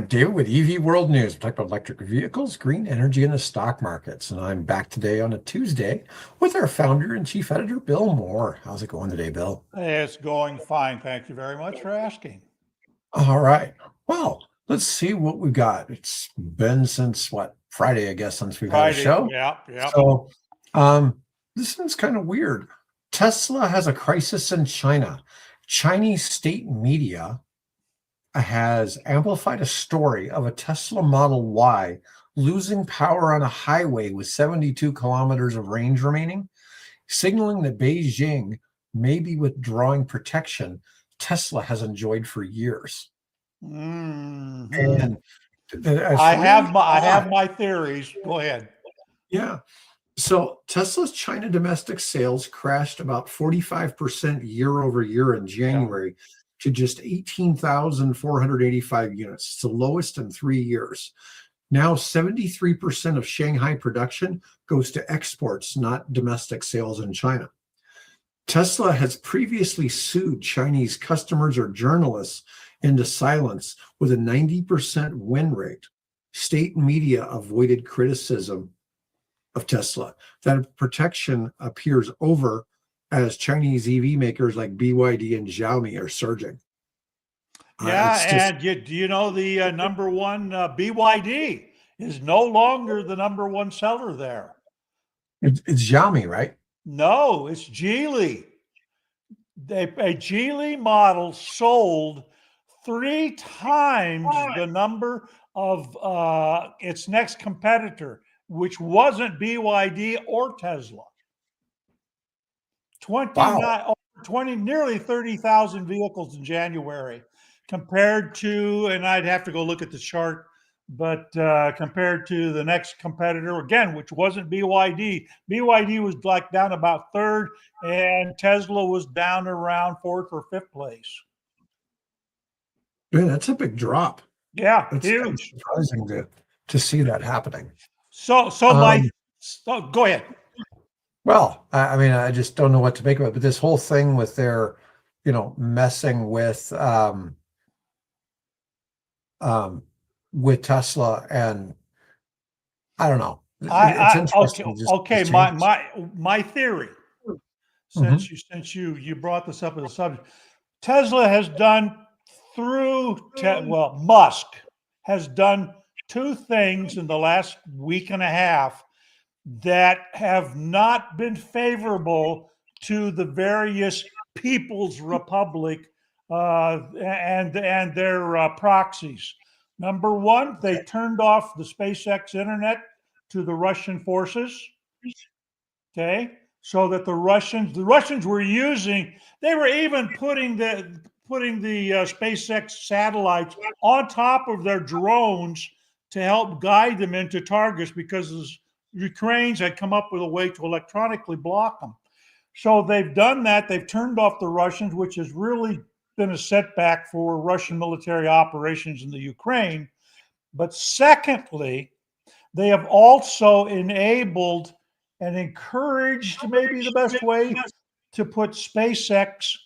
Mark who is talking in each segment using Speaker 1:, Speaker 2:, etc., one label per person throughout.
Speaker 1: I'm David with EV World News. We talk about electric vehicles, green energy, and the stock markets. And I'm back today on a Tuesday with our founder and chief editor, Bill Moore. How's it going today, Bill?
Speaker 2: It's going fine. Thank you very much for asking.
Speaker 1: All right. Well, let's see what we got. It's been since what, Friday, I guess, since we've had a show.
Speaker 2: Yeah.
Speaker 1: So this one's kind of weird. Tesla has a crisis in China. Chinese state media has amplified a story of a Tesla Model Y losing power on a highway with 72 kilometers of range remaining, signaling that Beijing may be withdrawing protection Tesla has enjoyed for years.
Speaker 2: Mm-hmm.
Speaker 1: And
Speaker 2: I have my theories. Go ahead.
Speaker 1: Yeah. So Tesla's China domestic sales crashed about 45% year over year in January to just 18,485 units. It's the lowest in 3 years. Now 73% of Shanghai production goes to exports, not domestic sales in China. Tesla has previously sued Chinese customers or journalists into silence with a 90% win rate. State media avoided criticism of Tesla. That protection appears over as Chinese EV makers like BYD and Xiaomi are surging.
Speaker 2: And do you know the number one BYD is no longer the number one seller there?
Speaker 1: It's Xiaomi, right?
Speaker 2: No, it's Geely. A Geely model sold 3 times the number of its next competitor, which wasn't BYD or Tesla. 20, nearly 30,000 vehicles in January, compared to, and I'd have to go look at the chart, but compared to the next competitor, again, which wasn't BYD. BYD was like down about third, and Tesla was down around fourth or fifth place.
Speaker 1: Man, that's a big drop.
Speaker 2: Yeah,
Speaker 1: it's
Speaker 2: huge.
Speaker 1: Surprising to see that happening.
Speaker 2: So go ahead.
Speaker 1: Well, I mean, I just don't know what to make of it. But this whole thing with their, messing with Tesla, and I don't know. It's interesting.
Speaker 2: Okay. My theory, since you brought this up as a subject, Tesla has done Musk has done 2 things in the last week and a half that have not been favorable to the various People's Republic and their proxies. Number one, they turned off the SpaceX internet to the Russian forces. Okay, so that the Russians were using. They were even putting the SpaceX satellites on top of their drones to help guide them into targets, because the Ukrainians had come up with a way to electronically block them. So they've done that. They've turned off the Russians, which has really been a setback for Russian military operations in the Ukraine. But secondly, they have also enabled and encouraged, maybe the best way, to put SpaceX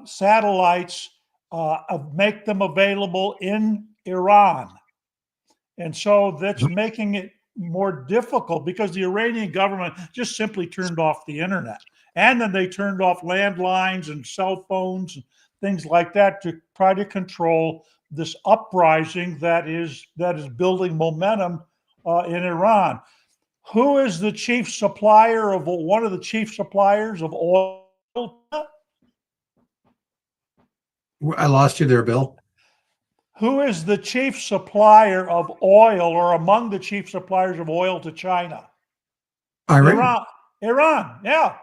Speaker 2: satellites, make them available in Iran. And so that's making it more difficult, because the Iranian government just simply turned off the internet. And then they turned off landlines and cell phones and things like that to try to control this uprising that is building momentum in Iran. Who is the chief supplier of one of the chief suppliers of oil?
Speaker 1: I lost you there, Bill.
Speaker 2: Who is the chief supplier of oil, or among the chief suppliers of oil to China?
Speaker 1: Iran,
Speaker 2: yeah.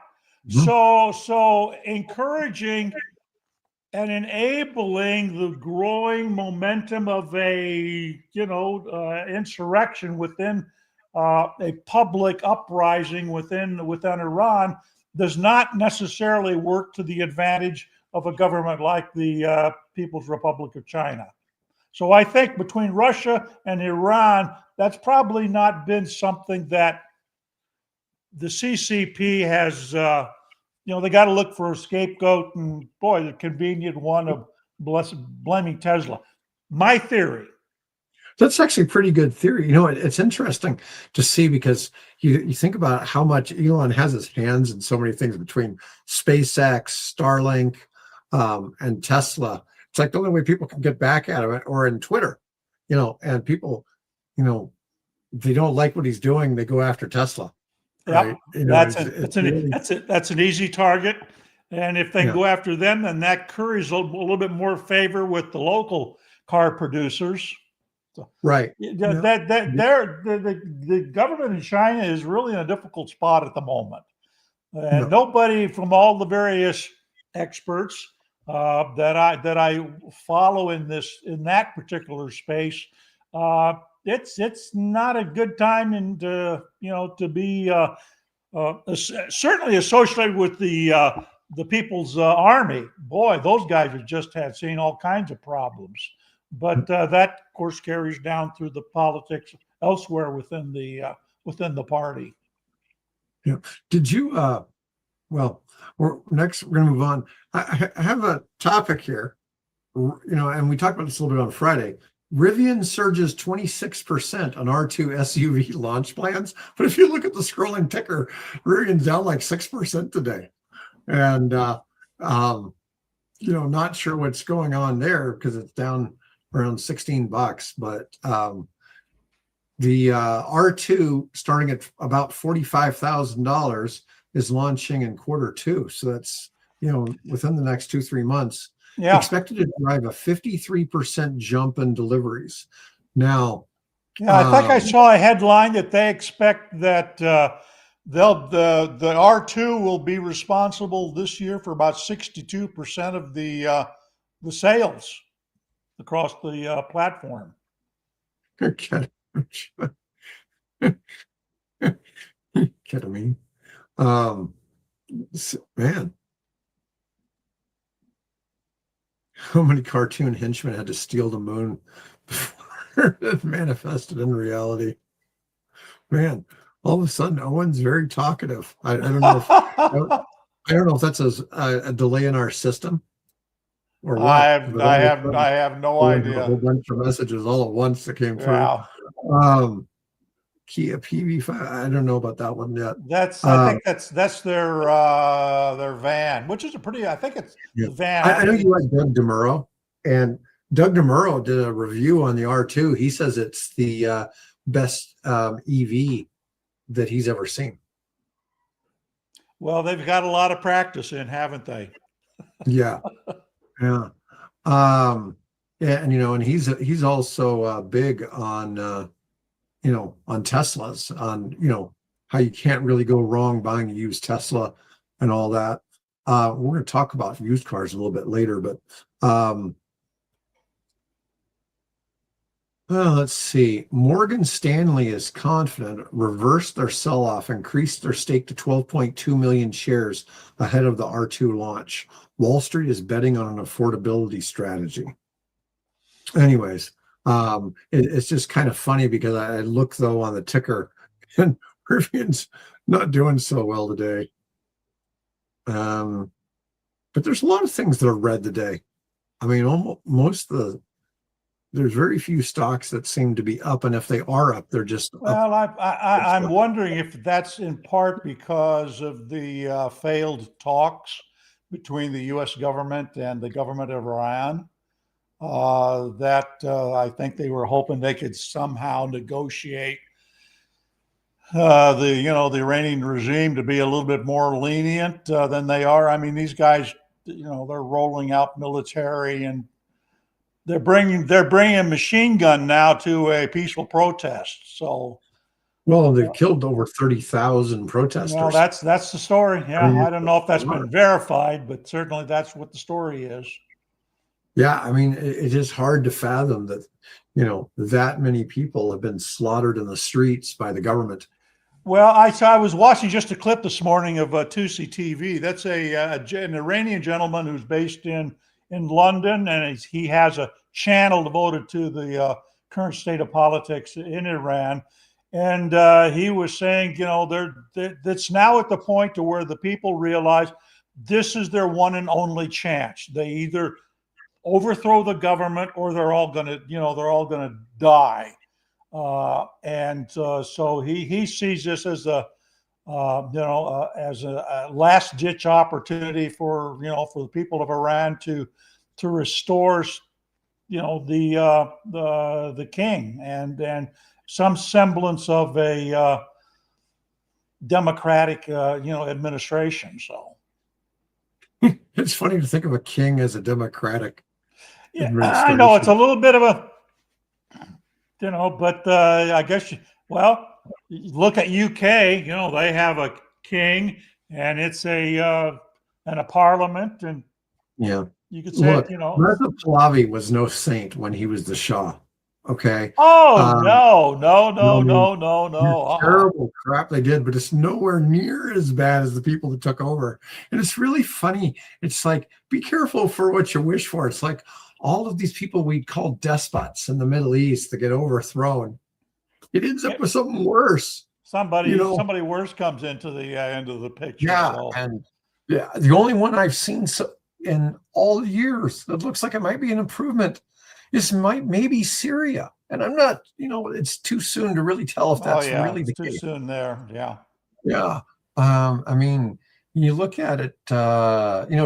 Speaker 2: So encouraging and enabling the growing momentum of a insurrection within a public uprising within Iran does not necessarily work to the advantage of a government like the People's Republic of China. So I think between Russia and Iran, that's probably not been something that the CCP has, they got to look for a scapegoat, and boy, the convenient one of blaming Tesla. My theory,
Speaker 1: That's actually a pretty good theory. It's interesting to see because you think about how much Elon has his hands in so many things between SpaceX, Starlink, and Tesla. It's like the only way people can get back at him, or in Twitter, and people, you know, they don't like what he's doing. They go after Tesla,
Speaker 2: Yep,
Speaker 1: right? It's really,
Speaker 2: that's an easy target. And if they can
Speaker 1: yeah,
Speaker 2: go after them, then that curries a little bit more favor with the local car producers. So
Speaker 1: right.
Speaker 2: yeah,
Speaker 1: Yeah,
Speaker 2: the government in China is really in a difficult spot at the moment, and
Speaker 1: yeah.
Speaker 2: nobody from all the various experts that I follow in that particular space, it's not a good time and to be certainly associated with the People's Army. Boy, those guys have just had seen all kinds of problems. But that, of course, carries down through the politics elsewhere within the party.
Speaker 1: Yeah. Did you well, we're going to move on. I have a topic here, and we talked about this a little bit on Friday. Rivian surges 26% on R2 SUV launch plans. But if you look at the scrolling ticker, Rivian's down like 6% today. And, not sure what's going on there because it's down around $16. But the R2 starting at about $45,000 is launching in Q2. So that's, within the next 2-3 months,
Speaker 2: Yeah.
Speaker 1: expected to drive a 53% jump in deliveries. Now,
Speaker 2: Yeah, I think I saw a headline that they expect that the R2 will be responsible this year for about 62% of the sales across the platform.
Speaker 1: ketamine. Man, how many cartoon henchmen had to steal the moon before it manifested in reality? Man, all of a sudden, Owen's very talkative. I don't know if I don't know if that's a delay in our system or
Speaker 2: I
Speaker 1: what.
Speaker 2: have
Speaker 1: But
Speaker 2: I
Speaker 1: all of a
Speaker 2: have
Speaker 1: sudden,
Speaker 2: I have no
Speaker 1: Owen had a
Speaker 2: idea.
Speaker 1: whole bunch of messages all at once that came through.
Speaker 2: Yeah,
Speaker 1: Kia PV5. I don't know about that one yet.
Speaker 2: I think that's their van, which is a pretty. I think it's
Speaker 1: Yeah.
Speaker 2: the van.
Speaker 1: I know you like Doug DeMuro, and Doug DeMuro did a review on the R2. He says it's the best EV that he's ever seen.
Speaker 2: Well, they've got a lot of practice in, haven't they?
Speaker 1: Yeah, yeah, and he's also big on on Teslas, on how you can't really go wrong buying a used Tesla and all that. We're going to talk about used cars a little bit later, but let's see. Morgan Stanley is confident, reversed their sell-off, increased their stake to 12.2 million shares ahead of the R2 launch. Wall Street is betting on an affordability strategy. Anyways, it's just kind of funny because I look though on the ticker and Rivian's not doing so well today. But there's a lot of things that are red today. I mean, almost there's very few stocks that seem to be up, and if they are up, they're just up.
Speaker 2: Well, I'm wondering if that's in part because of the failed talks between the U.S. government and the government of Iran. I think they were hoping they could somehow negotiate the Iranian regime to be a little bit more lenient than they are. I mean, these guys, they're rolling out military and they're bringing a machine gun now to a peaceful protest. So,
Speaker 1: well, they've killed over 30,000 protesters.
Speaker 2: well, that's the story. Yeah,
Speaker 1: I mean,
Speaker 2: I don't know if that's been verified, but certainly that's what the story is.
Speaker 1: Yeah, I mean, it is hard to fathom that, that many people have been slaughtered in the streets by the government.
Speaker 2: Well, I was watching just a clip this morning of Tusi TV. That's an Iranian gentleman who's based in London, and he has a channel devoted to the current state of politics in Iran. And he was saying, that's now at the point to where the people realize this is their one and only chance. They either overthrow the government, or they're all going to, they're all going to die. And so he sees this as as a last ditch opportunity for the people of Iran to restore the king and some semblance of a democratic administration. So
Speaker 1: It's funny to think of a king as a democratic
Speaker 2: yeah, I know it's
Speaker 1: administration.
Speaker 2: a little bit of a but I guess look at UK. They have a king, and it's a parliament, and
Speaker 1: Yeah.
Speaker 2: you could say
Speaker 1: Look, Reza Pahlavi was no saint when he was the Shah. Okay.
Speaker 2: oh
Speaker 1: Um,
Speaker 2: no, no, no,
Speaker 1: I mean,
Speaker 2: no, no,
Speaker 1: the
Speaker 2: no.
Speaker 1: terrible crap they did, but it's nowhere near as bad as the people that took over. And it's really funny. It's like, be careful for what you wish for. It's like all of these people we call despots in the Middle East that get overthrown. It ends up with something worse.
Speaker 2: Somebody worse comes into the end of the picture.
Speaker 1: Yeah.
Speaker 2: So
Speaker 1: And yeah, the only one I've seen in all years that looks like it might be an improvement is maybe Syria. And I'm not, it's too soon to really tell if that's really
Speaker 2: it's
Speaker 1: the
Speaker 2: too
Speaker 1: case.
Speaker 2: soon there. Yeah.
Speaker 1: Yeah. I mean, you look at it,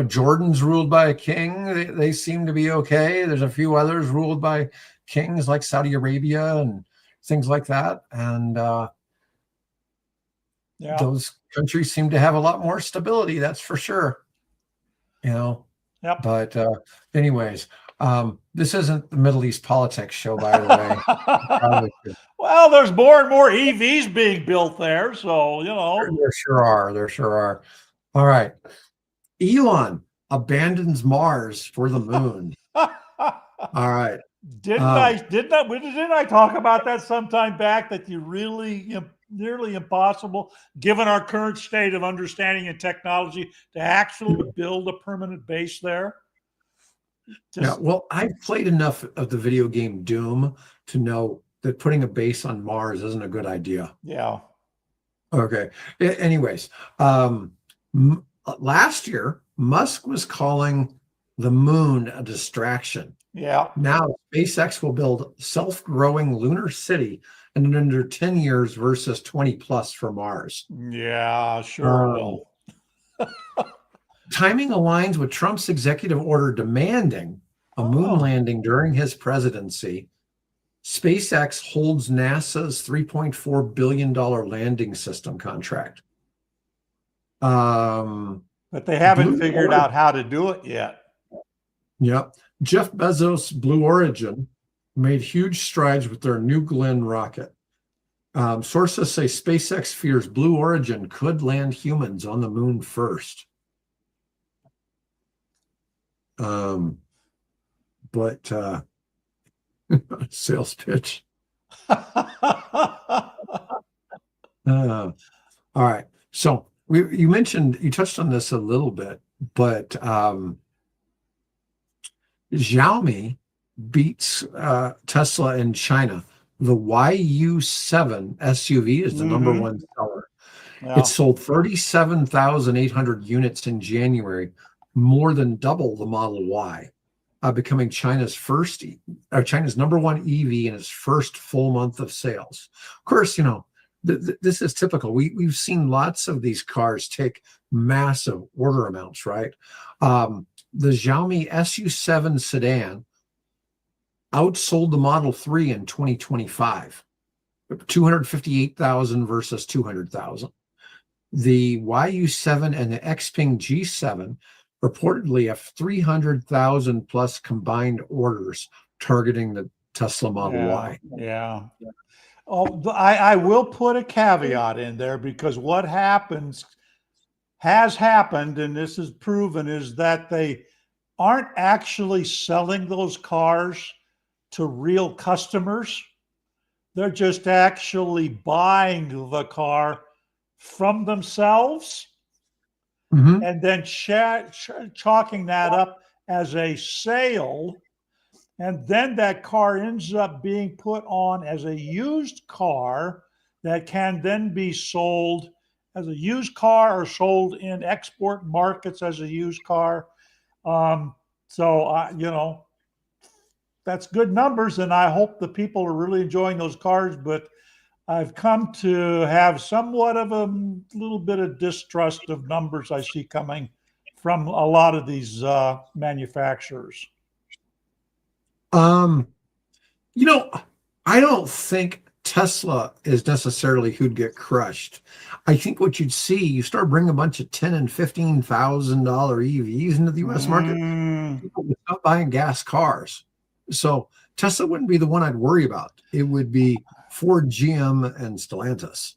Speaker 1: Jordan's ruled by a king. They seem to be okay. There's a few others ruled by kings like Saudi Arabia and things like that. And those countries seem to have a lot more stability. That's for sure.
Speaker 2: Yep.
Speaker 1: But anyways, this isn't the Middle East politics show, by the way.
Speaker 2: Well, there's more and more EVs being built there, so
Speaker 1: there sure are. There sure are. All right, Elon abandons Mars for the moon. All right.
Speaker 2: Didn't I talk about that sometime back? That you really nearly impossible, given our current state of understanding and technology, to actually build a permanent base there.
Speaker 1: Yeah, well, I've played enough of the video game Doom to know that putting a base on Mars isn't a good idea.
Speaker 2: Yeah.
Speaker 1: Okay. Anyways, last year, Musk was calling the moon a distraction.
Speaker 2: Yeah.
Speaker 1: Now, SpaceX will build self-growing lunar city in under 10 years versus 20 plus for Mars.
Speaker 2: Yeah, sure will.
Speaker 1: Timing aligns with Trump's executive order demanding a moon landing during his presidency. SpaceX holds NASA's $3.4 billion landing system contract.
Speaker 2: But they haven't figured out how to do it yet.
Speaker 1: Yep. Jeff Bezos' Blue Origin made huge strides with their New Glenn rocket. Sources say SpaceX fears Blue Origin could land humans on the moon first. But sales pitch. All right. So you touched on this a little bit, but Xiaomi beats Tesla in China. The YU7 SUV is the number one seller. Yeah. It sold 37,800 units in January, more than double the Model Y, becoming China's number one EV in its first full month of sales. Of course, this is typical. We've seen lots of these cars take massive order amounts, right? The Xiaomi SU7 sedan outsold the Model 3 in 2025, 258,000 versus 200,000. The YU7 and the Xpeng G7 reportedly have 300,000 plus combined orders targeting the Tesla Model Y.
Speaker 2: Yeah. Oh, I will put a caveat in there, because what has happened, and this is proven, is that they aren't actually selling those cars to real customers. They're just actually buying the car from themselves and then chalking that up as a sale. And then that car ends up being put on as a used car that can then be sold as a used car or sold in export markets as a used car. that's good numbers, and I hope the people are really enjoying those cars. But I've come to have somewhat of a little bit of distrust of numbers I see coming from a lot of these manufacturers.
Speaker 1: Um, you know, I don't think Tesla is necessarily who'd get crushed. I think what you'd see, you start bringing a bunch of ten and $15,000 EVs into the U.S. market,
Speaker 2: Mm.
Speaker 1: people would stop buying gas cars. So Tesla wouldn't be the one I'd worry about. It would be Ford, GM, and Stellantis.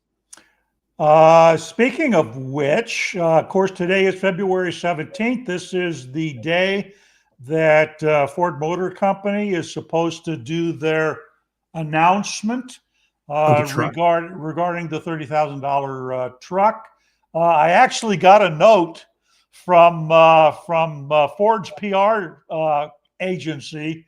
Speaker 2: Speaking of which, of course, today is February 17th. This is the day that Ford Motor Company is supposed to do their announcement
Speaker 1: Oh, the truck.
Speaker 2: regarding the $30,000 truck. I actually got a note from Ford's PR agency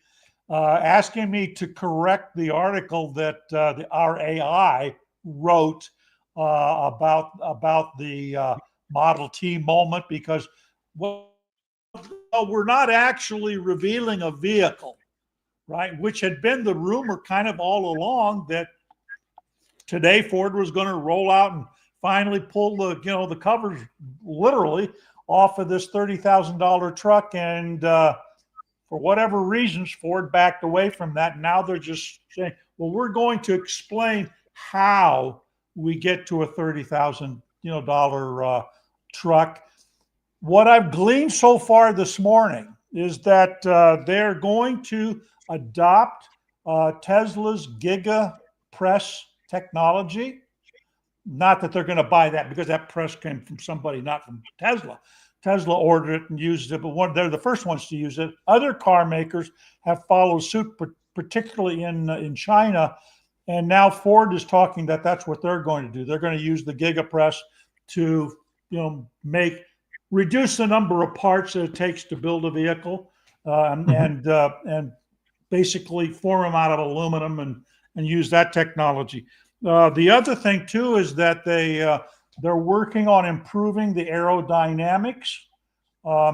Speaker 2: asking me to correct the article that the RAI wrote about the Model T moment, because well, we're not actually revealing a vehicle, right? Which had been the rumor kind of all along, that today Ford was going to roll out and finally pull the covers literally off of this $30,000 truck, and for whatever reasons, Ford backed away from that. Now they're just saying, well, we're going to explain how we get to a $30,000 truck. What I've gleaned so far this morning is that they're going to adopt Tesla's Giga Press technology. Not that they're going to buy that, because that press came from somebody, not from Tesla. Tesla ordered it and used it, but they're the first ones to use it. Other car makers have followed suit, particularly in China. And now Ford is talking that that's what they're going to do. They're going to use the Giga Press to, reduce the number of parts that it takes to build a vehicle, and basically form them out of aluminum and use that technology. The other thing too is that they're working on improving the aerodynamics.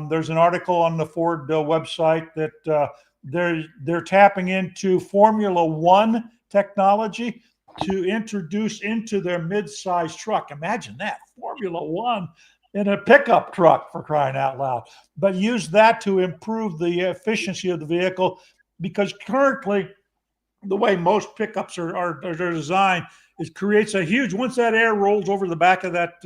Speaker 2: There's an article on the Ford website that they're tapping into Formula One technology to introduce into their mid-size truck. Imagine that, Formula One in a pickup truck, for crying out loud. But use that to improve the efficiency of the vehicle, because currently the way most pickups are designed, it creates a huge, once that air rolls over the back of that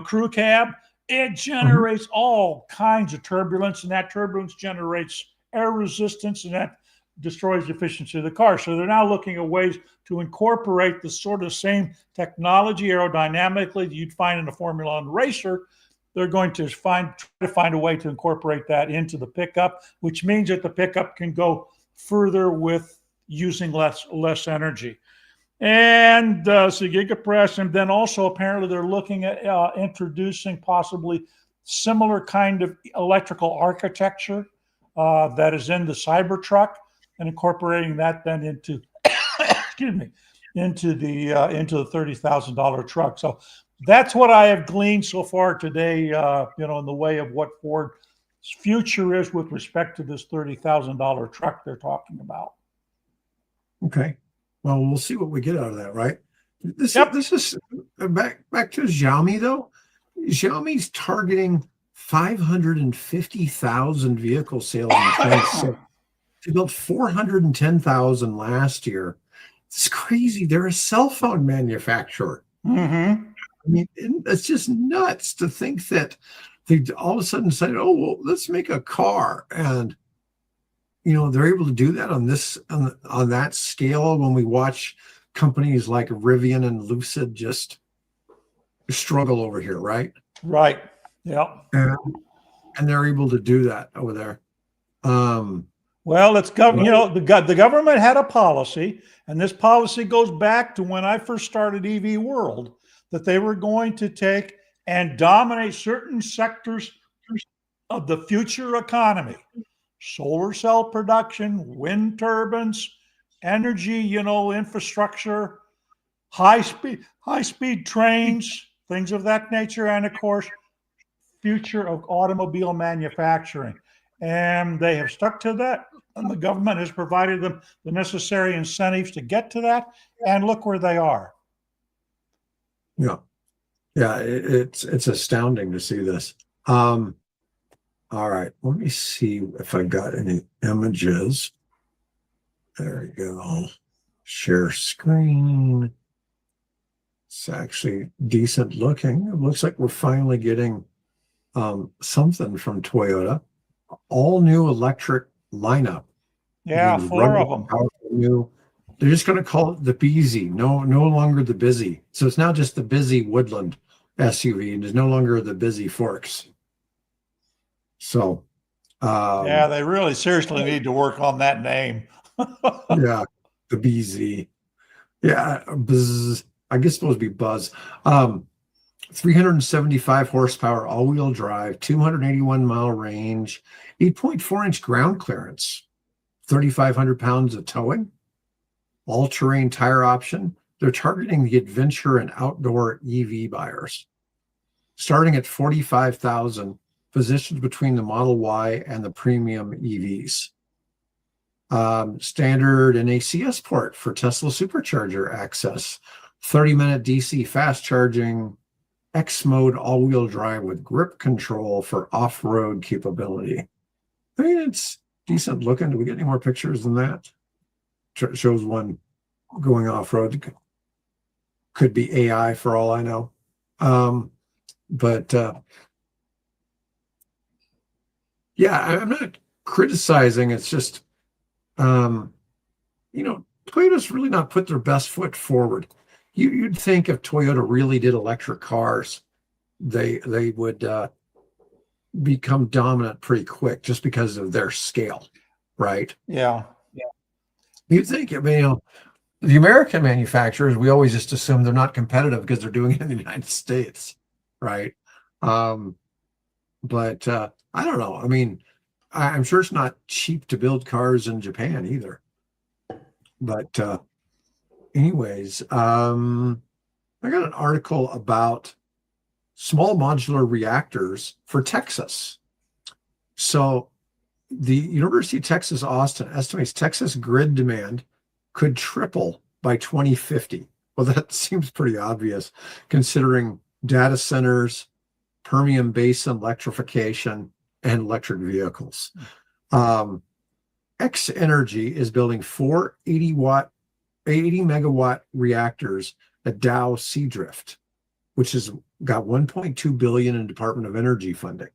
Speaker 2: crew cab, it generates all kinds of turbulence, and that turbulence generates air resistance, and that destroys the efficiency of the car. So they're now looking at ways to incorporate the sort of same technology aerodynamically that you'd find in a Formula One racer. They're going to try to find a way to incorporate that into the pickup, which means that the pickup can go further with using less energy. And so Gigapress, and then also apparently they're looking at introducing possibly similar kind of electrical architecture that is in the Cybertruck, and incorporating that then into into the $30,000 truck. So that's what I have gleaned so far today, in the way of what Ford's future is with respect to this $30,000 truck they're talking about.
Speaker 1: Okay. Well, we'll see what we get out of that, right? This is back to Xiaomi though. Xiaomi's targeting 550,000 vehicle sales in 2026. They built 410,000 last year. It's crazy. They're a cell phone manufacturer.
Speaker 2: Mm-hmm.
Speaker 1: I mean, it's just nuts to think that they all of a sudden said, "Oh, well, let's make a car," and they're able to do that on that scale. When we watch companies like Rivian and Lucid just struggle over here, right?
Speaker 2: Right. Yeah.
Speaker 1: And they're able to do that over there.
Speaker 2: Well, the government had a policy, and this policy goes back to when I first started EV World, that they were going to take and dominate certain sectors of the future economy: solar cell production, wind turbines, energy, infrastructure, high speed trains, things of that nature, and of course, future of automobile manufacturing. and they have stuck to that. And the government has provided them the necessary incentives to get to that. And look where they are.
Speaker 1: Yeah. Yeah. It's astounding to see this. All right. Let me see if I've got any images. There you go. Share screen. It's actually decent looking. It looks like we're finally getting something from Toyota. All new electric lineup.
Speaker 2: Yeah,
Speaker 1: The
Speaker 2: 4
Speaker 1: rugged,
Speaker 2: of them.
Speaker 1: powerful new. They're just going to call it the BZ. No longer the Busy. So it's now just the Busy Woodland SUV, and it's no longer the Busy Forks. So,
Speaker 2: Yeah, they really seriously need to work on that name.
Speaker 1: yeah, the BZ. Yeah, buzz. I guess it's supposed to be Buzz. 375 horsepower, all-wheel drive, 281-mile range, 8.4-inch ground clearance, 3,500 pounds of towing, all-terrain tire option. They're targeting the adventure and outdoor EV buyers. Starting at 45,000, positioned between the Model Y and the premium EVs. Standard NACS port for Tesla supercharger access, 30-minute DC fast charging, X mode all-wheel drive with grip control for off-road capability. I mean, it's decent looking. Do we get any more pictures than that? Shows one going off-road. Could be AI for all I know. Yeah, I'm not criticizing. It's just, Toyota's really not put their best foot forward. You'd think if Toyota really did electric cars, they would become dominant pretty quick just because of their scale, right?
Speaker 2: Yeah.
Speaker 1: You'd think, I mean, the American manufacturers, we always just assume they're not competitive because they're doing it in the United States, right? But I don't know. I mean, I'm sure it's not cheap to build cars in Japan either. But anyways, I got an article about small modular reactors for Texas. So the University of Texas Austin estimates Texas grid demand could triple by 2050. Well, that seems pretty obvious considering data centers, Permian Basin electrification, and electric vehicles. X Energy is building 4 80 megawatt reactors at Dow Seadrift, which has got $1.2 billion in Department of Energy funding.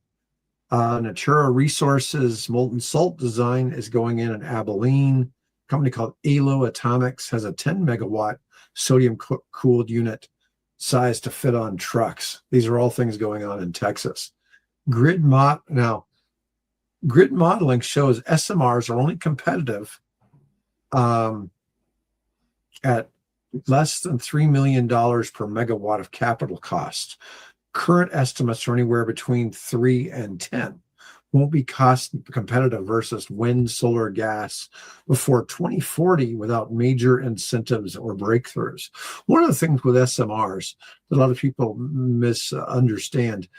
Speaker 1: Natura Resources molten salt design is going in Abilene. A company called Alo Atomics has a 10 megawatt sodium cooled unit size to fit on trucks. These are all things going on in Texas. Grid modeling shows SMRs are only competitive at less than $3 million per megawatt of capital cost. Current estimates are anywhere between 3 and 10. Won't be cost competitive versus wind, solar, gas before 2040 without major incentives or breakthroughs. One of the things with SMRs that a lot of people misunderstand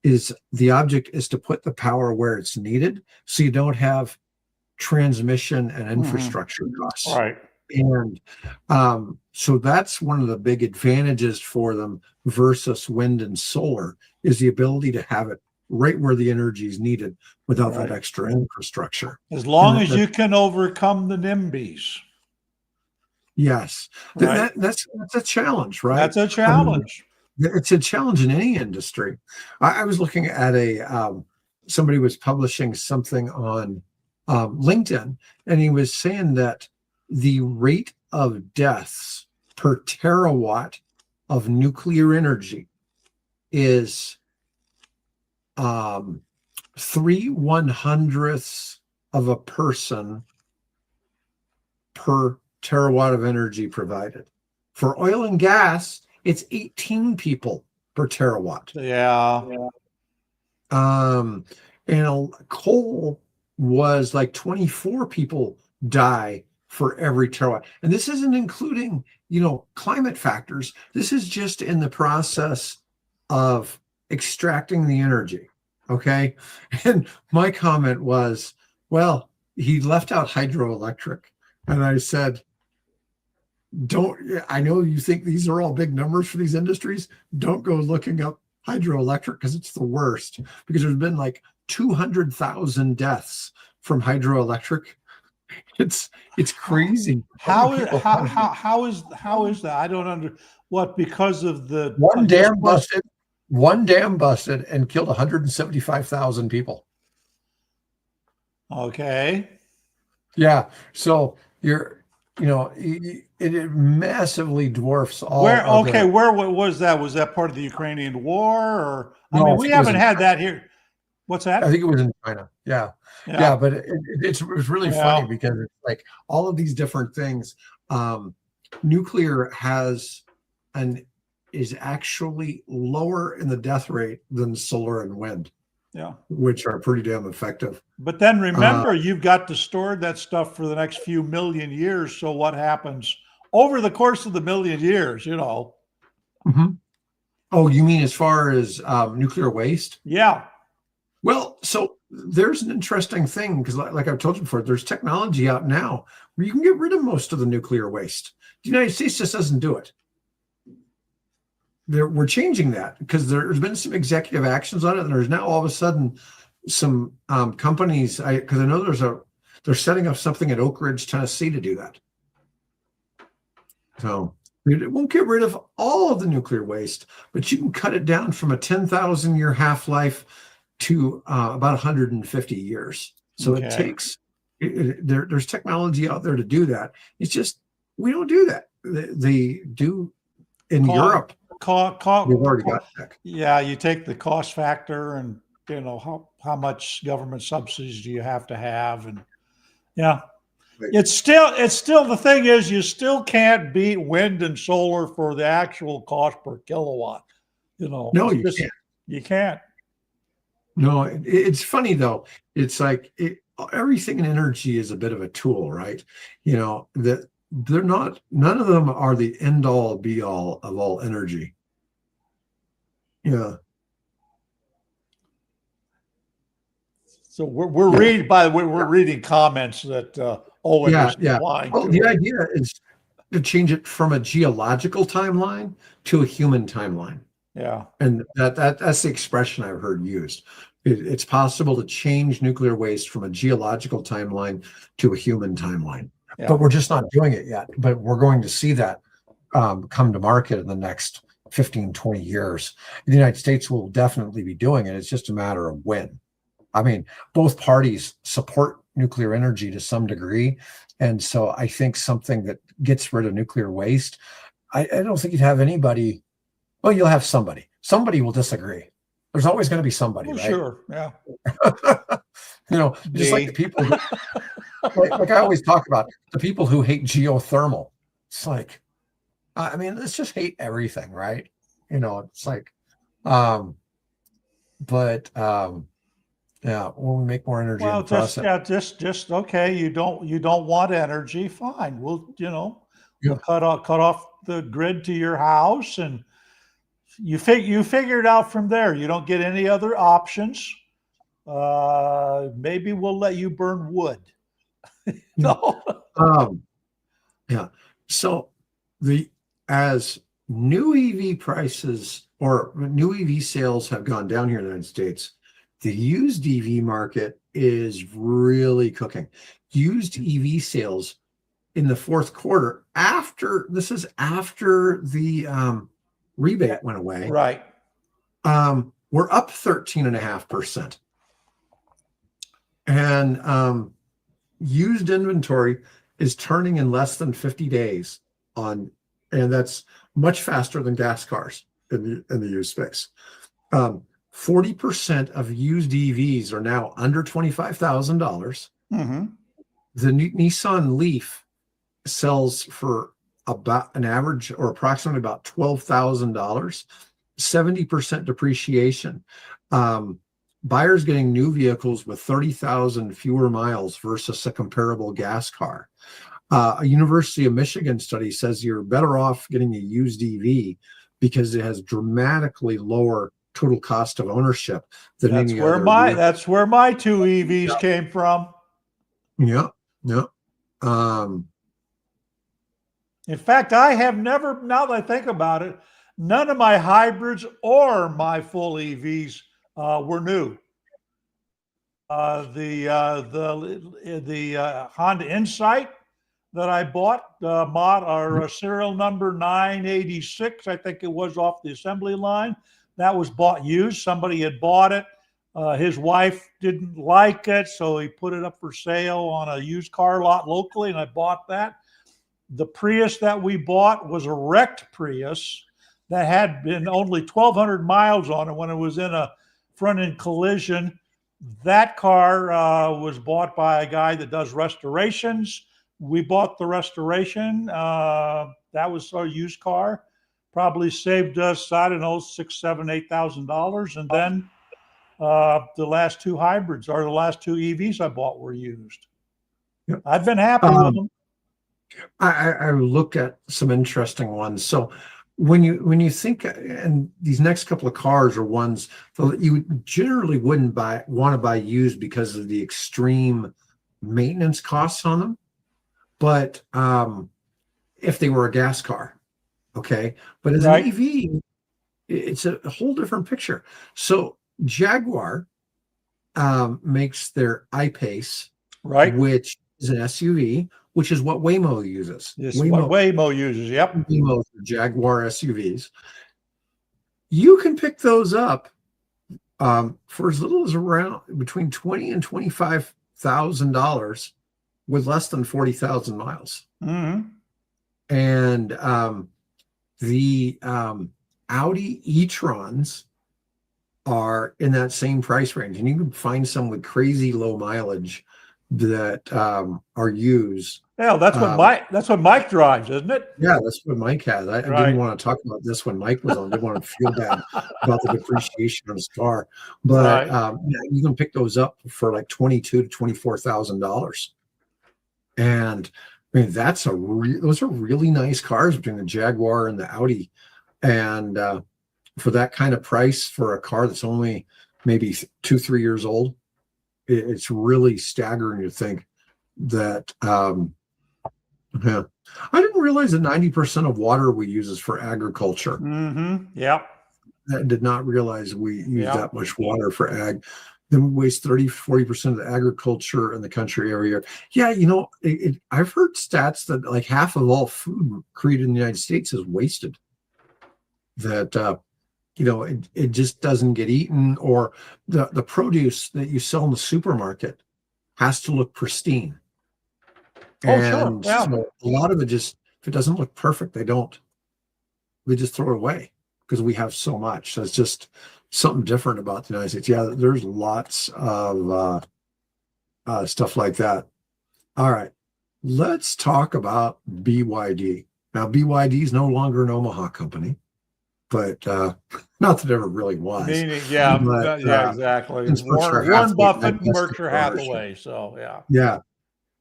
Speaker 1: is the object is to put the power where it's needed so you don't have transmission and infrastructure costs.
Speaker 2: Right.
Speaker 1: And so that's one of the big advantages for them versus wind and solar is the ability to have it right where the energy is needed without that extra infrastructure.
Speaker 2: As long as you can overcome the NIMBYs.
Speaker 1: Yes.
Speaker 2: Right.
Speaker 1: That's a challenge, right?
Speaker 2: That's a challenge.
Speaker 1: I mean, it's a challenge in any industry. I was looking at somebody was publishing something on LinkedIn, and he was saying that the rate of deaths per terawatt of nuclear energy is 3/100ths of a person per terawatt of energy provided. For oil and gas, it's 18 people per terawatt.
Speaker 2: Yeah.
Speaker 1: And coal was like 24 people die for every terawatt. And this isn't including, climate factors. This is just in the process of extracting the energy. Okay. And my comment was, well, he left out hydroelectric. And I said, I know you think these are all big numbers for these industries. Don't go looking up hydroelectric because it's the worst. Because there's been like 200,000 deaths from hydroelectric. It's crazy.
Speaker 2: How is that? I don't what, because of the
Speaker 1: one dam busted and killed 175,000 people.
Speaker 2: Okay.
Speaker 1: Yeah. So it massively dwarfs all.
Speaker 2: Where was that? Was that part of the Ukrainian war? Or we haven't had that here. What's that?
Speaker 1: I think it was in China. Yeah. But it was really funny because it's like all of these different things. Nuclear is actually lower in the death rate than solar and wind.
Speaker 2: Yeah,
Speaker 1: which are pretty damn effective.
Speaker 2: But then remember, you've got to store that stuff for the next few million years. So what happens over the course of the million years?
Speaker 1: Mm-hmm. Oh, you mean as far as nuclear waste?
Speaker 2: Yeah.
Speaker 1: Well, so there's an interesting thing because, like I've told you before, there's technology out now where you can get rid of most of the nuclear waste. The United States just doesn't do it. We're changing that because there's been some executive actions on it, and there's now all of a sudden some companies. Because I know they're setting up something at Oak Ridge, Tennessee, to do that. So it won't get rid of all of the nuclear waste, but you can cut it down from a 10,000-year half-life to about 150 years. So it takes. There's technology out there to do that. It's just we don't do that. They do in Europe. We've already got that.
Speaker 2: Yeah, you take the cost factor and how much government subsidies do you have to have, and it's still the thing is you still can't beat wind and solar for the actual cost per kilowatt.
Speaker 1: No, you can't.
Speaker 2: You can't.
Speaker 1: No, it's funny though. It's like everything in energy is a bit of a tool, right? That they're not. None of them are the end all be all of all energy. Yeah.
Speaker 2: So we're reading. By the way, we're reading comments that Owen is replying to.
Speaker 1: The idea is to change it from a geological timeline to a human timeline.
Speaker 2: Yeah,
Speaker 1: and that's the expression I've heard used. It's possible to change nuclear waste from a geological timeline to a human timeline, but we're just not doing it yet. But we're going to see that come to market in the next 15, 20 years. The United States will definitely be doing it. It's just a matter of when. I mean, both parties support nuclear energy to some degree. And so I think something that gets rid of nuclear waste, I don't think you'd have anybody. Well, you'll have somebody. Somebody will disagree. There's always going to be somebody, right?
Speaker 2: Sure, yeah.
Speaker 1: Just like the people, like I always talk about, the people who hate geothermal. It's like, let's just hate everything, right? It's like, when we make more energy.
Speaker 2: Well, just okay. You don't want energy, fine. We'll cut off the grid to your house, and you figure it out from there. You don't get any other options. Maybe we'll let you burn wood. No.
Speaker 1: So as new EV prices or new EV sales have gone down here in the United States, the used EV market is really cooking. Used EV sales in the fourth quarter, after the rebate went away,
Speaker 2: right?
Speaker 1: We're up 13.5%, and used inventory is turning in less than 50 days and that's much faster than gas cars in the used space. 40% of used EVs are now under $25,000.
Speaker 2: Mm-hmm.
Speaker 1: The Nissan Leaf sells for about an average or approximately about $12,000, 70% depreciation. Buyers getting new vehicles with 30,000 fewer miles versus a comparable gas car. A University of Michigan study says you're better off getting a used EV because it has dramatically lower total cost of ownership than
Speaker 2: That's
Speaker 1: any
Speaker 2: where
Speaker 1: other.
Speaker 2: my two EVs came from.
Speaker 1: Yeah, yeah. Um,
Speaker 2: In fact, I have never, now that I think about it, none of my hybrids or my full EVs were new. The Honda Insight that I bought, serial number 986, I think it was, off the assembly line. That was bought used. Somebody had bought it. His wife didn't like it, so he put it up for sale on a used car lot locally, and I bought that. The Prius that we bought was a wrecked Prius that had been only 1,200 miles on it when it was in a front-end collision. That car was bought by a guy that does restorations. We bought the restoration. That was our used car. Probably saved us, I don't know, $6,000, $7,000, $8,000. And then the last two hybrids, or the last two EVs I bought, were used.
Speaker 1: Yep.
Speaker 2: I've been happy with them.
Speaker 1: I looked at some interesting ones. So when you think, and these next couple of cars are ones that you generally wouldn't want to buy used because of the extreme maintenance costs on them. But if they were a gas car, okay. But as an EV, it's a whole different picture. So Jaguar makes their I-Pace, which is an SUV, which is what Waymo uses.
Speaker 2: This is what Waymo uses, yep.
Speaker 1: Waymo for Jaguar SUVs. You can pick those up for as little as around between $20,000 and $25,000 with less than 40,000 miles.
Speaker 2: Mm-hmm.
Speaker 1: And the Audi e-trons are in that same price range, and you can find some with crazy low mileage that are used.
Speaker 2: Yeah, that's what Mike drives, isn't it?
Speaker 1: Yeah, that's what Mike has. I didn't want to talk about this when Mike was on. I didn't want to feel bad about the depreciation of his car, but yeah, you can pick those up for like $22,000 to $24,000, and I mean those are really nice cars between the Jaguar and the Audi, and for that kind of price for a car that's only maybe 2-3 years old, it's really staggering to think that. Yeah, I didn't realize that 90% of water we use is for agriculture.
Speaker 2: Mm-hmm. Yep.
Speaker 1: I did not realize we use that much water for ag. Then we waste 30-40% of the agriculture in the country every year. Yeah, I've heard stats that like half of all food created in the United States is wasted. That it just doesn't get eaten, or the produce that you sell in the supermarket has to look pristine. And
Speaker 2: sure. Yeah.
Speaker 1: So a lot of it just, if it doesn't look perfect, we just throw it away because we have so much. So it's just something different about the United States. Yeah, there's lots of stuff like that. All right, let's talk about BYD. Now, BYD is no longer an Omaha company, but not that it ever really was.
Speaker 2: Exactly. Warren Buffett, Berkshire Hathaway. So
Speaker 1: yeah.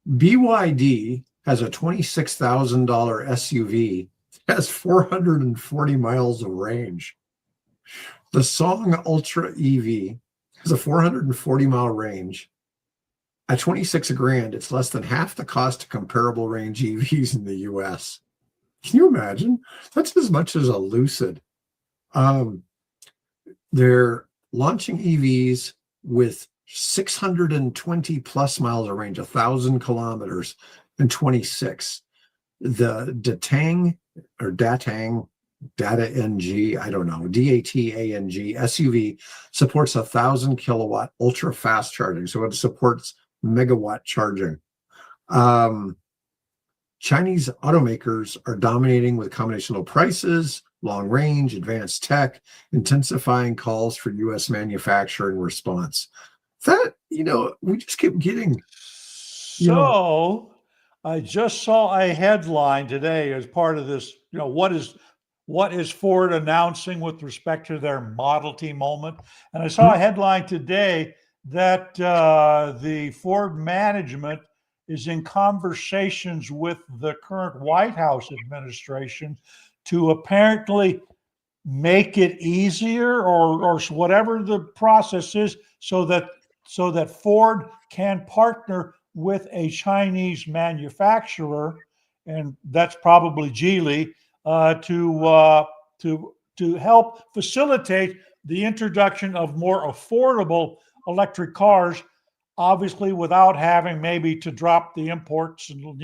Speaker 1: BYD has a $26,000 SUV that has 440 miles of range. The Song Ultra EV has a 440-mile range. At 26 grand, it's less than half the cost of comparable range EVs in the US. Can you imagine? That's as much as a Lucid. They're launching EVs with 620 plus miles of range, 1,000 kilometers in 26. The Datang Data NG, I don't know, DATANG SUV supports 1,000 kilowatt ultra fast charging. So it supports megawatt charging. Chinese automakers are dominating with a combination of prices, long range, advanced tech, intensifying calls for U.S. manufacturing response. That, we just keep getting.
Speaker 2: I just saw a headline today as part of this, what is Ford announcing with respect to their Model T moment? And I saw a headline today that the Ford management is in conversations with the current White House administration to apparently make it easier or whatever the process is so that Ford can partner with a Chinese manufacturer, and that's probably Geely, to help facilitate the introduction of more affordable electric cars, obviously without having maybe to drop the imports and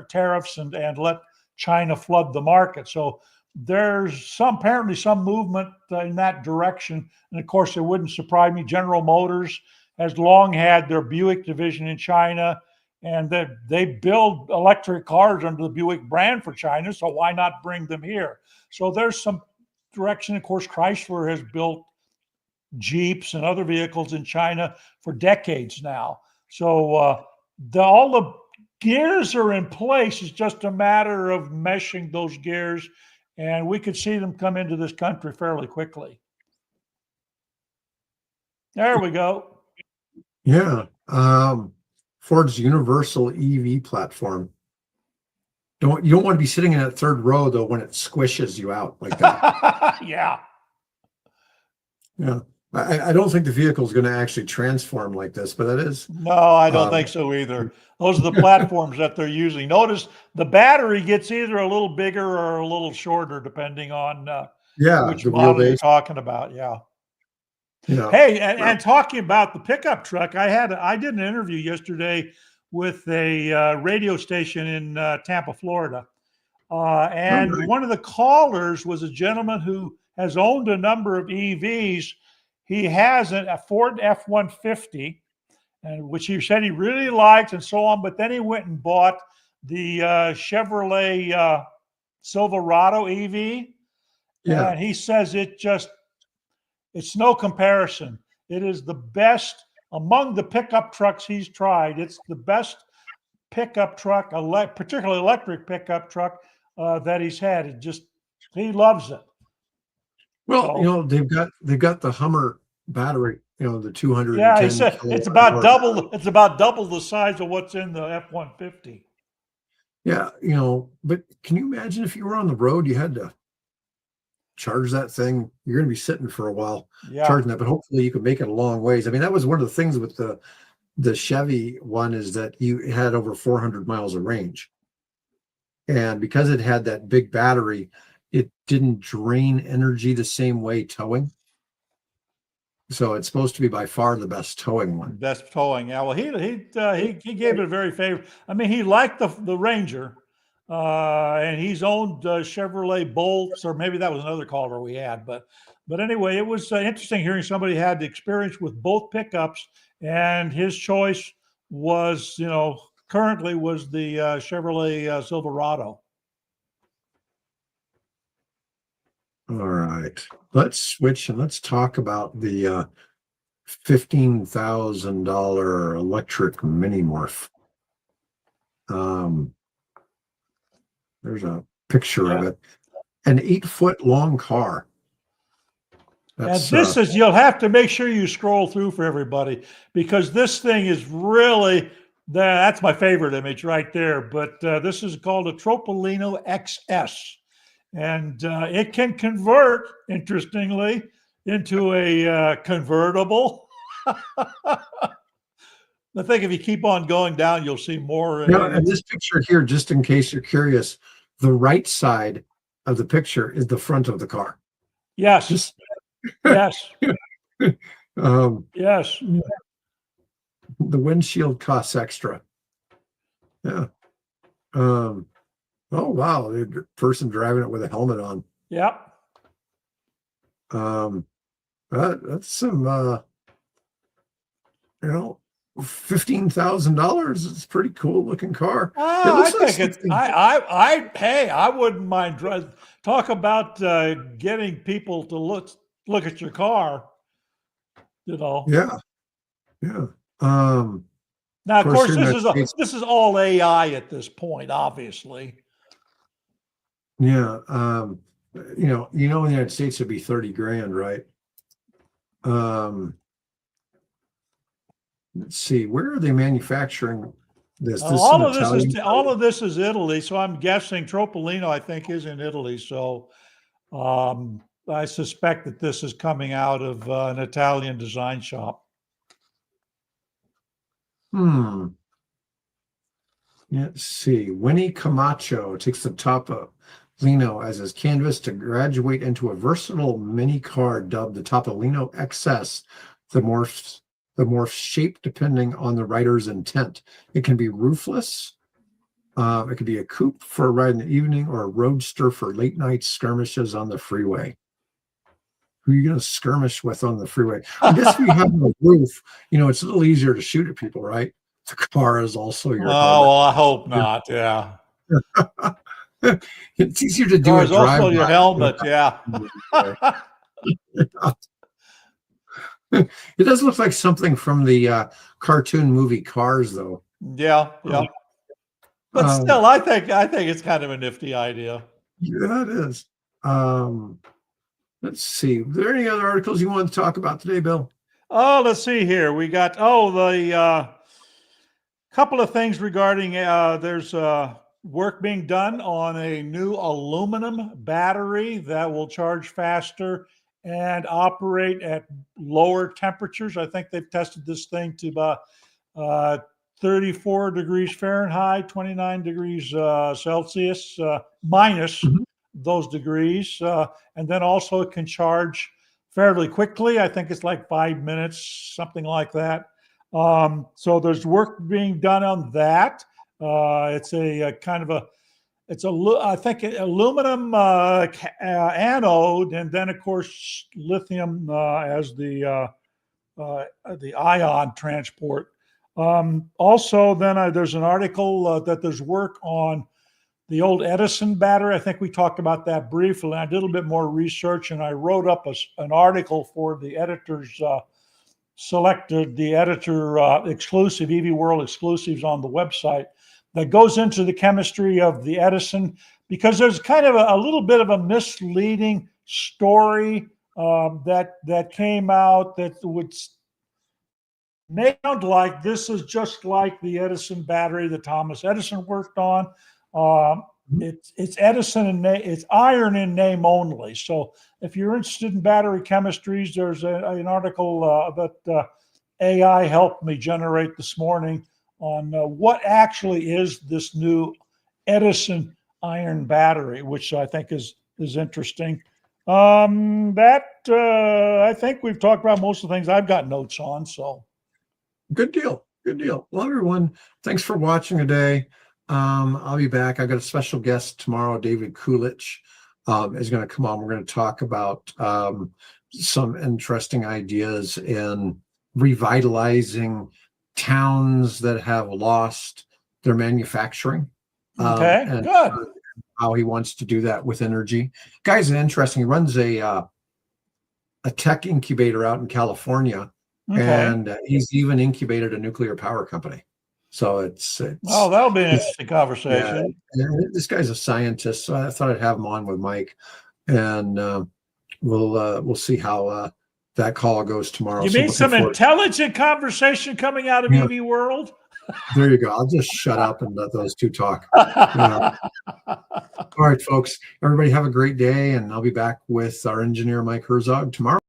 Speaker 2: tariffs and let China flood the market. So there's apparently some movement in that direction. And of course, it wouldn't surprise me. General Motors has long had their Buick division in China, and they build electric cars under the Buick brand for China. So why not bring them here? So there's some direction. Of course, Chrysler has built Jeeps and other vehicles in China for decades now. So all the gears are in place. It's just a matter of meshing those gears, and we could see them come into this country fairly quickly. There we go.
Speaker 1: Yeah. Ford's universal EV platform. You don't want to be sitting in that third row though when it squishes you out like that.
Speaker 2: Yeah.
Speaker 1: Yeah. I don't think the vehicle is going to actually transform like this, but it is.
Speaker 2: No, I don't think so either. Those are the platforms that they're using. Notice the battery gets either a little bigger or a little shorter, depending on which model you're talking about. Yeah.
Speaker 1: Yeah.
Speaker 2: Hey, and talking about the pickup truck, I did an interview yesterday with a radio station in Tampa, Florida. And one of the callers was a gentleman who has owned a number of EVs. He has a Ford F-150, which he said he really liked and so on, but then he went and bought the Chevrolet Silverado EV.
Speaker 1: Yeah.
Speaker 2: And he says it's no comparison. It is the best among the pickup trucks he's tried. It's the best pickup truck, particularly electric pickup truck that he's had. He loves it.
Speaker 1: Well, they've got the Hummer battery, the 210.
Speaker 2: Yeah, he said it's about double. It's about double the size of what's in the F-150.
Speaker 1: Yeah, but can you imagine if you were on the road, you had to charge that thing? You're going to be sitting for a while charging that, but hopefully you can make it a long ways. I mean, that was one of the things with the Chevy one, is that you had over 400 miles of range, and because it had that big battery, it didn't drain energy the same way towing. So it's supposed to be by far the best towing one.
Speaker 2: Best towing, yeah. Well, he gave it a very favorable. I mean, he liked the Ranger, and he's owned Chevrolet Bolts, or maybe that was another caller we had. But anyway, it was interesting hearing somebody had the experience with both pickups, and his choice was, currently was the Chevrolet Silverado.
Speaker 1: All right, let's switch and let's talk about the $15,000 electric mini morph. There's a picture of it, an 8-foot long car.
Speaker 2: And this is, you'll have to make sure you scroll through for everybody, because this thing is really, that's my favorite image right there. But this is called a Topolino XS. And it can convert, interestingly, into a convertible. I think if you keep on going down, you'll see more.
Speaker 1: And this picture here, just in case you're curious, the right side of the picture is the front of the car.
Speaker 2: Yes. Yes.
Speaker 1: Yes. The windshield costs extra. Yeah. Oh, wow. The person driving it with a helmet on.
Speaker 2: Yep.
Speaker 1: That's some, $15,000. It's a pretty cool looking car.
Speaker 2: I think I wouldn't mind talk about getting people to look at your car.
Speaker 1: Yeah. Yeah.
Speaker 2: Now, of course, this is all AI at this point, obviously.
Speaker 1: Yeah. In the United States it'd be 30 grand, right? Let's see, where are they manufacturing this?
Speaker 2: All of this is Italy, so I'm guessing Topolino, I think, is in Italy. So I suspect that this is coming out of an Italian design shop.
Speaker 1: Let's see. Winnie Camacho takes the Topolino as his canvas to graduate into a versatile mini car dubbed the Topolino XS. The morphs shape depending on the rider's intent. It can be roofless. It could be a coupe for a ride in the evening or a roadster for late night skirmishes on the freeway. Who are you going to skirmish with on the freeway? I guess if you have a roof, it's a little easier to shoot at people, right? The car is also your helmet.
Speaker 2: Well, I hope not. Yeah.
Speaker 1: It's easier to do
Speaker 2: Car
Speaker 1: a
Speaker 2: is also your
Speaker 1: drive-by.
Speaker 2: helmet. Yeah.
Speaker 1: It does look like something from the cartoon movie Cars, though.
Speaker 2: Yeah. Yeah. But still, I think it's kind of a nifty idea.
Speaker 1: Yeah, it is. Let's see. Are there any other articles you want to talk about today, Bill?
Speaker 2: Oh, let's see here. We got the couple of things regarding there's work being done on a new aluminum battery that will charge faster and operate at lower temperatures. I think they've tested this thing to about 34 degrees Fahrenheit, 29 degrees Celsius, minus those degrees. And then also it can charge fairly quickly. I think it's like 5 minutes, something like that. So there's work being done on that. It's a kind of I think aluminum anode, and then of course lithium as the ion transport. Also, then there's an article that there's work on the old Edison battery. I think we talked about that briefly. I did a little bit more research, and I wrote up an article for the editors. Selected the editor exclusive EV World exclusives on the website that goes into the chemistry of the Edison, because there's kind of a little bit of a misleading story that came out that would sound like this is just like the Edison battery that Thomas Edison worked on. It's Edison and it's iron in name only. So if you're interested in battery chemistries, there's an article that AI helped me generate this morning on what actually is this new Edison iron battery, which I think is interesting. I think we've talked about most of the things I've got notes on. So
Speaker 1: good deal. Well, everyone, thanks for watching today. I'll be back. I've got a special guest tomorrow. David Coolidge is going to come on. We're going to talk about some interesting ideas in revitalizing towns that have lost their manufacturing.
Speaker 2: Okay,
Speaker 1: and
Speaker 2: good.
Speaker 1: How he wants to do that with energy. Guy's interesting. He runs a tech incubator out in California, and he's even incubated a nuclear power company. So it's
Speaker 2: that'll be an interesting conversation.
Speaker 1: Yeah, this guy's a scientist, so I thought I'd have him on with Mike, and we'll see how that call goes tomorrow.
Speaker 2: You mean some intelligent conversation coming out of EV World?
Speaker 1: There you go. I'll just shut up and let those two talk. All right, folks. Everybody have a great day, and I'll be back with our engineer Mike Herzog tomorrow.